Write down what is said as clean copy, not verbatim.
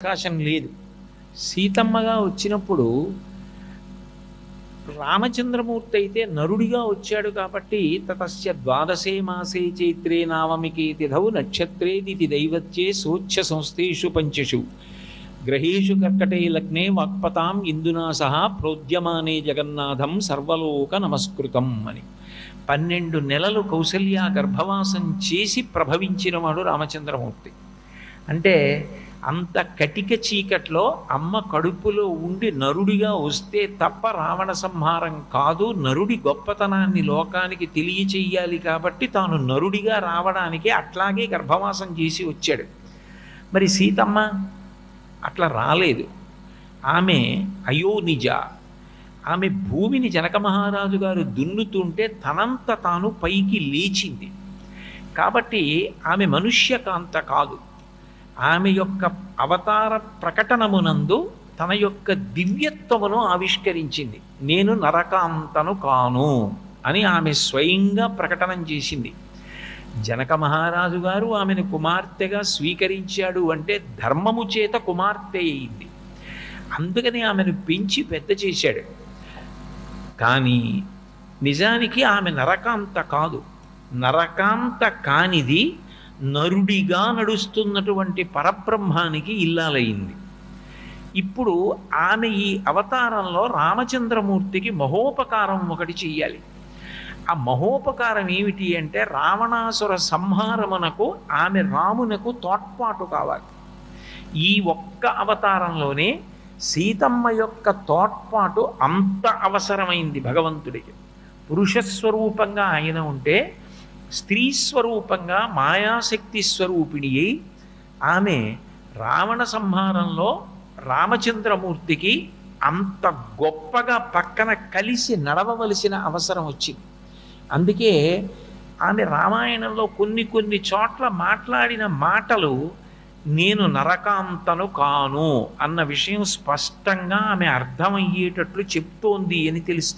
అవకాశం లేదు. సీతమ్మగా వచ్చినప్పుడు రామచంద్రమూర్తి అయితే నరుడిగా వచ్చాడు కాబట్టి తతస్య ద్వాదశే మాసే చైత్రే నావమికే తిథౌ నక్షత్రేదితి దైవత్యే సోచ్ఛ సంస్థేషు పంచషు గ్రహేషు కర్కటే లగ్నే వాక్పతాం ఇందునా సహా ప్రోద్యమానే జగన్నాథం సర్వలోక నమస్కృతం అని 12 నెలలు కౌసల్య గర్భవాసం చేసి ప్రభవించినవాడు రామచంద్రమూర్తి. అంటే అంత కటిక చీకట్లో అమ్మ కడుపులో ఉండి నరుడిగా వస్తే తప్ప రావణ సంహారం కాదు, నరుడి గొప్పతనాన్ని లోకానికి తెలియచెయ్యాలి కాబట్టి తాను నరుడిగా రావడానికి అట్లాగే గర్భవాసం చేసి వచ్చాడు. మరి సీతమ్మ అట్లా రాలేదు. ఆమె అయోనిజ. ఆమె భూమిని జనక మహారాజు గారు దున్నుతుంటే తనంత తాను పైకి లేచింది. కాబట్టి ఆమె మనుష్యకాంత కాదు. ఆమె యొక్క అవతార ప్రకటనమునందు తన యొక్క దివ్యత్వమును ఆవిష్కరించింది. నేను నరకాంతను కాను అని ఆమె స్వయంగా ప్రకటన చేసింది. జనక మహారాజు గారు ఆమెను కుమార్తెగా స్వీకరించాడు అంటే ధర్మము చేత కుమార్తె అయింది. అందుకని ఆమెను పెంచి పెద్ద చేశాడు. కానీ నిజానికి ఆమె నరకాంత కాదు. నరకాంత కానిది నరుడిగా నడుస్తున్నటువంటి పరబ్రహ్మానికి ఇల్లాలయ్యింది. ఇప్పుడు ఆమె ఈ అవతారంలో రామచంద్రమూర్తికి మహోపకారం ఒకటి చెయ్యాలి. ఆ మహోపకారం ఏమిటి అంటే రావణాసుర సంహారమునకు ఆమె రామునకు తోడ్పాటు కావాలి. ఈ ఒక్క అవతారంలోనే సీతమ్మ యొక్క తోడ్పాటు అంత అవసరమైంది భగవంతుడికి. పురుషస్వరూపంగా ఆయన ఉంటే స్త్రీ స్వరూపంగా మాయాశక్తి స్వరూపిణి అయి ఆమె రావణ సంహారంలో రామచంద్రమూర్తికి అంత గొప్పగా పక్కన కలిసి నడవవలసిన అవసరం వచ్చింది. అందుకే ఆమె రామాయణంలో కొన్ని చోట్ల మాట్లాడిన మాటలు నేను నరకాంతను కాను అన్న విషయం స్పష్టంగా ఆమె అర్థమయ్యేటట్లు చెప్తోంది అని తెలుస్తుంది.